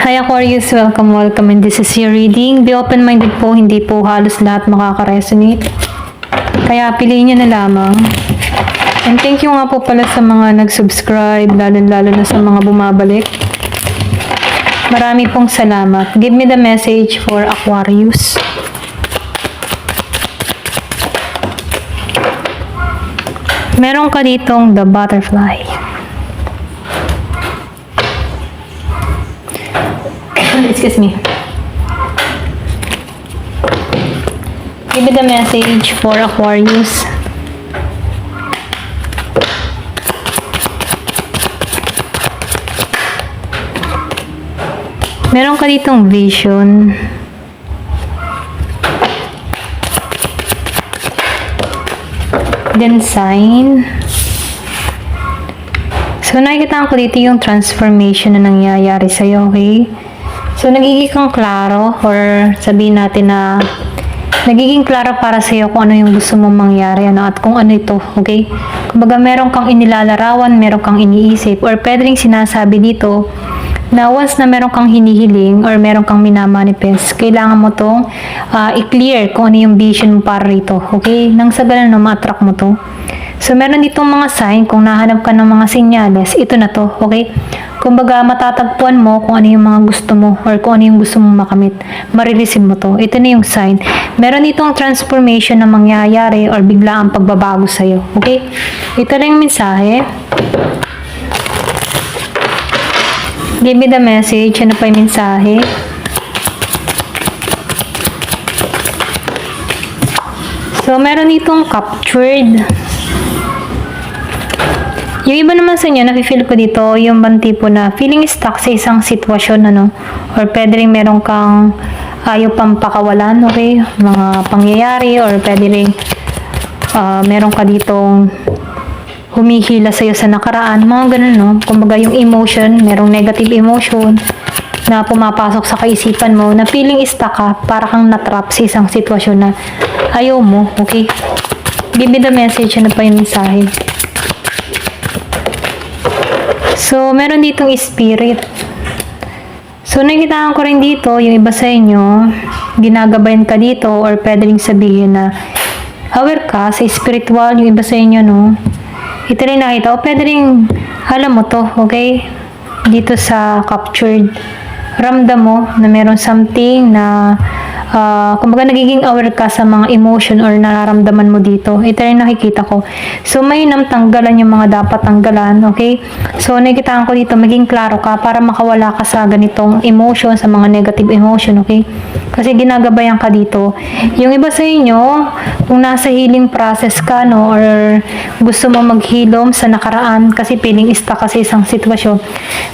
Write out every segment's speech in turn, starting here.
Hi Aquarius, welcome and this is your reading. Be open-minded po, hindi po halos lahat makaka-resonate. Kaya piliin nyo na lamang. And thank you nga po pala sa mga nag-subscribe, lalo na sa mga bumabalik. Marami pong salamat. Give me the message for Aquarius. Meron ka ditong the butterfly. Excuse me. Give me the message for Aquarius. Meron ka ditong vision. Then sign. So nakikita ko dito yung transformation na nangyayari sa'yo, okay? So, nagiging kang klaro or sabihin natin na nagiging klaro para sa iyo kung ano yung gusto mong mangyari at kung ano ito, okay? Kumbaga, meron kang inilalarawan, meron kang iniisip or pwede rin sinasabi dito na once na meron kang hinihiling or meron kang minamanifest, kailangan mo tong i-clear kung ano yung vision mo para rito, okay? Nang sa ganun, ma-attract mo to. So, meron ditong mga sign, kung nahanap ka ng mga senyales, ito na to, okay? Kumbaga, matatagpuan mo kung ano yung mga gusto mo or kung ano yung gusto mong makamit. Marireceive mo to. Ito na yung sign. Meron ditong transformation na mangyayari or bigla ang pagbabago sa'yo, okay? Ito lang yung mensahe. Give me the message. Ano pa yung mensahe? So, meron ditong captured. Yung iba naman sa inyo, nafe-feel ko dito, yung bang tipo na feeling stuck sa isang sitwasyon, or pwede rin meron kang ayaw pang pakawalan, okay? Mga pangyayari, or pwede rin meron ka ditong humihila sa'yo sa nakaraan, mga ganun, no? Kumbaga yung emotion, merong negative emotion na pumapasok sa kaisipan mo, na feeling stuck ka, para kang natrap sa isang sitwasyon na ayaw mo, okay? Give me the message, ano pa yung mensahe? So, meron ditong spirit. So, nakikita ko rin dito, yung iba sa inyo, ginagabayan ka dito, or pwede rin sabihin na aware ka sa spiritual, yung iba sa inyo, no? Ito rin nakita, o pwede rin, alam mo to, okay? Dito sa captured, ramdam mo na meron something na kumbaga nagiging aware ka sa mga emotion or nararamdaman mo dito. Ito rin nakikita ko. So, mainam tanggalan yung mga dapat tanggalan, okay? So, nakikita ko dito, maging klaro ka para makawala ka sa ganitong emotion, sa mga negative emotion, okay? Kasi ginagabayan ka dito. Yung iba sa inyo, kung nasa healing process ka, no, or gusto mo maghilom sa nakaraan kasi feeling stuck ka sa isang sitwasyon,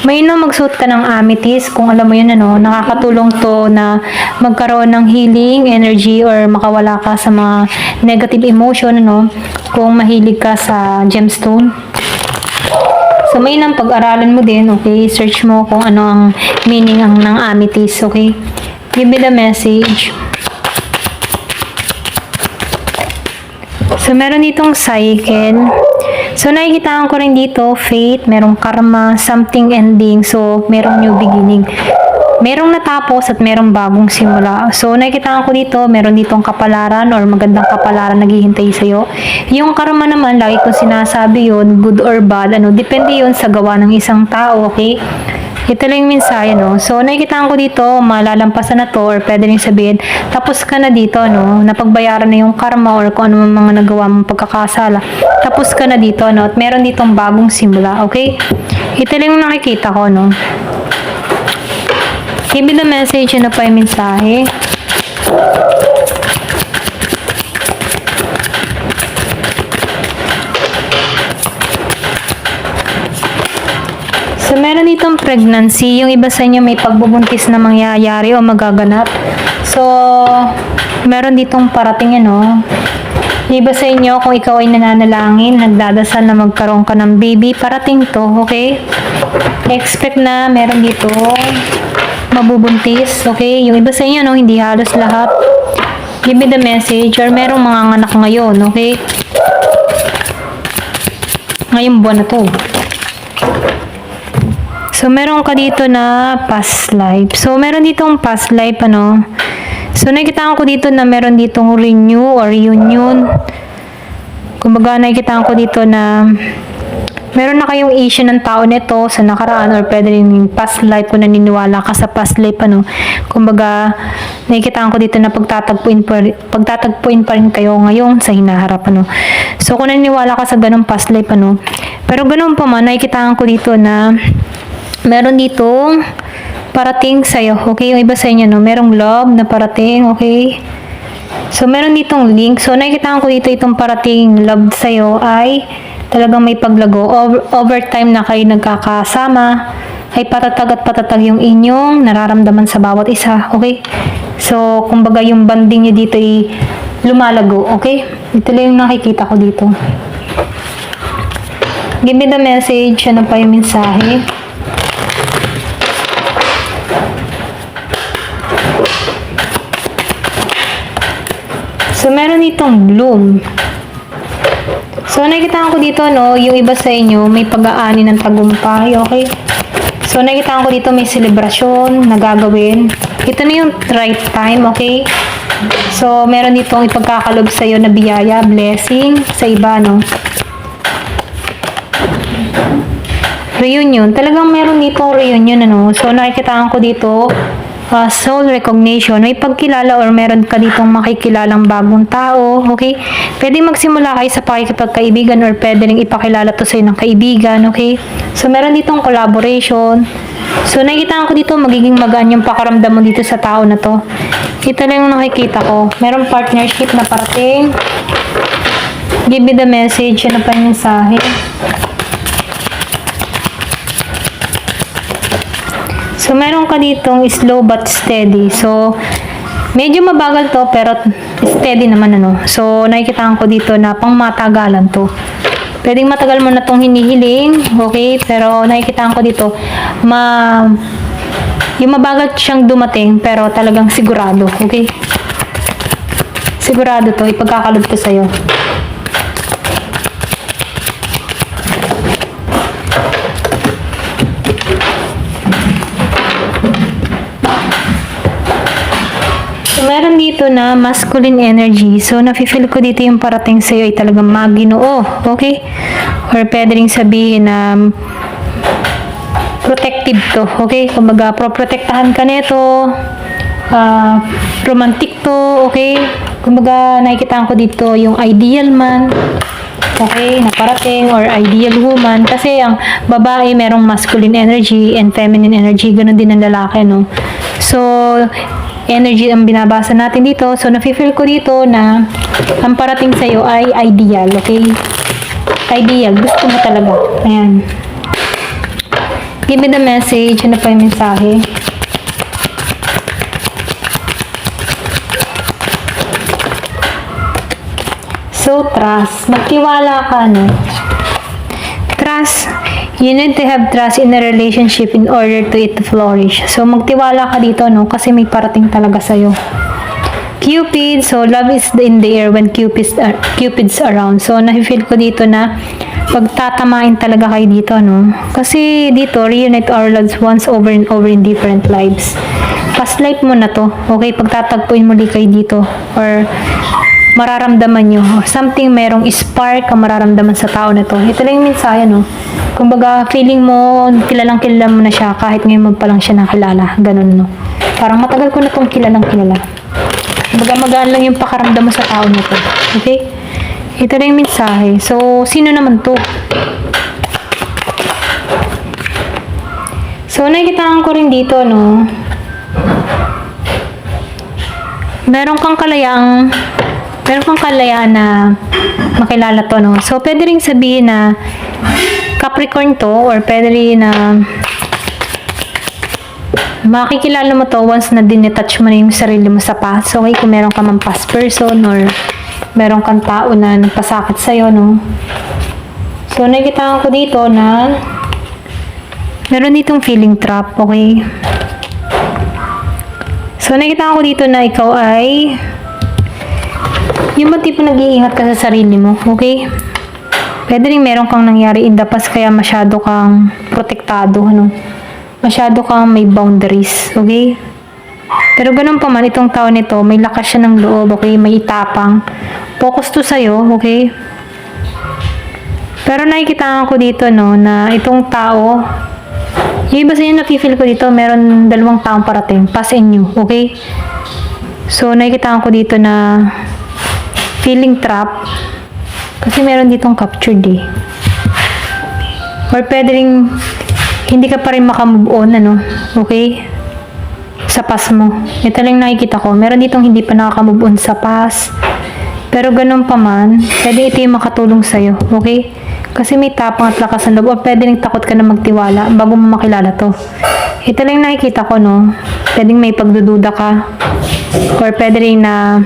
mainam magsuot ka ng amethyst, kung alam mo yun, nakakatulong to na magkaroon ng healing energy or makawala ka sa mga negative emotion, kung mahilig ka sa gemstone. So, may nang pag-aralan mo din, okay? Search mo kung ano ang meaning ng amethyst, okay? Give me the message. So, meron ditong cycle. So, nakikita ko rin dito, fate, merong karma, something ending. So, merong new beginning. Merong natapos at merong bagong simula. So, nakikita ko dito, meron ditong kapalaran or magandang kapalaran naghihintay sa'yo. Yung karma naman, lagi kong sinasabi yun, good or bad, depende yun sa gawa ng isang tao, okay? Ito lang yung mensahe, no? So, nakikita ko dito, malalampasan na to, or pwede rin sabihin, tapos ka na dito, no? Napagbayaran na yung karma or kung ano mga nagawa mong pagkakasala. Tapos ka na dito, no? At meron ditong bagong simula, okay? Ito lang yung nakikita ko, no? Give me the message, ano pa yung mensahe? So, meron itong pregnancy. Yung iba sa inyo may pagbubuntis na mangyayari o magaganap. So, meron ditong parating, Yung iba sa inyo, kung ikaw ay nananalangin, nagdadasal na magkaroon ka ng baby, parating to, okay? Expect na meron dito mabubuntis, okay? Yung iba sa inyo, hindi halos lahat. Give me the message, or merong mga anak ngayon, okay? Ngayong buwan na to. So, meron ka dito na past life. So, meron ditong past life, ano. So, nakikita ko dito na meron ditong renew or reunion. Kumbaga, nakikita ko dito na meron na kayong issue ng tao nito sa nakaraan or pwede rin yung past life kung naniniwala ka sa past life, ano. Kumbaga, nakikita ko dito na pagtatagpuin pa rin kayo ngayon sa hinaharap, ano. So, kung naniniwala ka sa ganong past life, ano. Pero ganun pa man, nakikita ko dito na meron dito parating sa'yo, okay? Yung iba sa inyo, no? Merong love na parating, okay? So, meron ditong link. So, nakikita ko dito itong parating love sa'yo ay talagang may paglago. Over time na kayo nagkakasama, ay patatag at patatag yung inyong nararamdaman sa bawat isa, okay? So, kumbaga yung banding nyo dito ay lumalago, okay? Ito lang yung nakikita ko dito. Give me the message. Ano pa yung mensahe? So, meron ditong bloom. So, nakikita ko dito, no, yung iba sa inyo, may pag-aani ng tagumpay, okay? So, nakikita ko dito may selebrasyon na gagawin. Ito na yung right time, okay? So, meron ditong ipagkakalob sa'yo na biyaya, blessing, sa iba, no? Reunion. Talagang meron ditong reunion, ano? So, nakikita ko dito, soul recognition, may pagkilala or meron ka ditong makikilalang bagong tao, okay? Pwede magsimula kayo sa pakikipagkaibigan or pwede rin ipakilala to sa'yo ng kaibigan, okay? So, meron ditong collaboration. So, nakikita ko dito, magiging magaan yung pakaramdam mo dito sa tao na to. Ito lang yung nakikita ko. Meron partnership na parating. Give me the message. Ano pa yung mensahe? So, meron ka ditong slow but steady. So, medyo mabagal to, pero steady naman, ano. So, nakikita ko dito na pang matagalan to. Pwedeng matagal mo na tong hinihiling, okay? Pero, nakikita ko dito, yung mabagal siyang dumating, pero talagang sigurado, okay? Sigurado to, ipagkakalog ko sa'yo. Meron dito na masculine energy. So, nafe-feel ko dito yung parating sa'yo ay talagang maginoo. Okay? Or pwede rin sabihin na protective to. Okay? Kumbaga, protektahan ka nito. Romantic to. Okay? Kumbaga, nakikita ko dito yung ideal man. Okay? Na parating or ideal woman. Kasi ang babae merong masculine energy and feminine energy. Ganon din ang lalaki, no? So, energy ang binabasa natin dito. So, nafe-feel ko dito na ang parating sa'yo ay ideal, okay? Ideal. Gusto mo talaga. Ayan. Give me the message. Ano pa yung mensahe? So, trust. Magtiwala ka, no? Trust. You need to have trust in a relationship in order to it to flourish. So, magtiwala ka dito, no? Kasi may parating talaga sa'yo. Cupid. So, love is in the air when Cupid's around. So, nafe-feel ko dito na pagtatamain talaga kayo dito, no? Kasi dito, reunite our lives once over and over in different lives. Past life mo na to. Okay? Pagtatagpuin muli kayo dito. Or mararamdaman nyo. Something, merong spark ang mararamdaman sa tao na to. Ito lang yung mensahe, no? Kumbaga, feeling mo, kilalang kilala mo na siya kahit ngayon mo pa lang siya nakilala. Ganun, no? Parang matagal ko na tong kilalang kilala. Kumbaga, magaan lang yung pakaramdam mo sa tao na to. Okay? Ito lang yung mensahe. So, sino naman to? So, nakikitaan ko rin dito, no? Meron kang kalayaan na makilala to, no? So, pwede rin sabihin na Capricorn to, or pwede rin na makikilala mo to once na dinetouch mo na yung sarili mo sa past. So, okay, kung meron ka mang past person or meron kang tao na nagpasakit sa'yo, no? So, nakikita ko dito na meron ditong feeling trap, okay? So, nakikita ko dito na ikaw ay yung mga tipo nag-iingat ka sa sarili mo, okay? Pwede rin meron kang nangyari in the past kaya masyado kang protektado, ano? masyado kang may boundaries, okay? Pero ganun pa man, itong tao nito, may lakas siya ng loob, okay? May itapang. Focus to sa'yo, okay? Pero nakikita ko dito, no, na itong tao, yung iba sa inyo napifeel ko dito, meron dalawang taong parating, pass and you, okay? So, nakikita ko dito na feeling trap, kasi meron ditong captured eh. Or pwede rin, hindi ka pa rin makamove on, ano, okay? Sa past mo. Ito lang nakikita ko. Meron ditong hindi pa nakakamove on sa past. Pero ganun pa man, pwede ito yung makatulong sa'yo, okay? Kasi may tapang at lakas ng loob. O pwede rin takot ka na magtiwala bago mo makilala to. Ito lang nakikita ko, no? Pwedeng may pagdududa ka. Or pwede rin na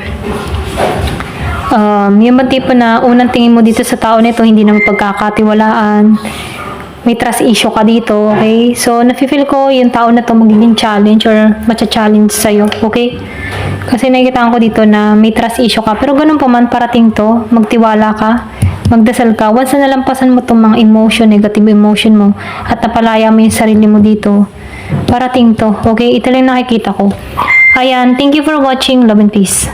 yung ba tipo na unang tingin mo dito sa tao nito, hindi na pagkakatiwalaan. May trust issue ka dito, okay? So, nafe-feel ko yung tao na to magiging challenge or matcha-challenge sa'yo, okay? Kasi nakikita ko dito na may trust issue ka. Pero ganun pa man, parating to. Magtiwala ka. Magdasal ka. Once na nalampasan mo itong mga emotion, negative emotion mo, at napalaya mo yung sarili mo dito, parating to, okay? Ito lang nakikita ko. Ayan, thank you for watching. Love and peace.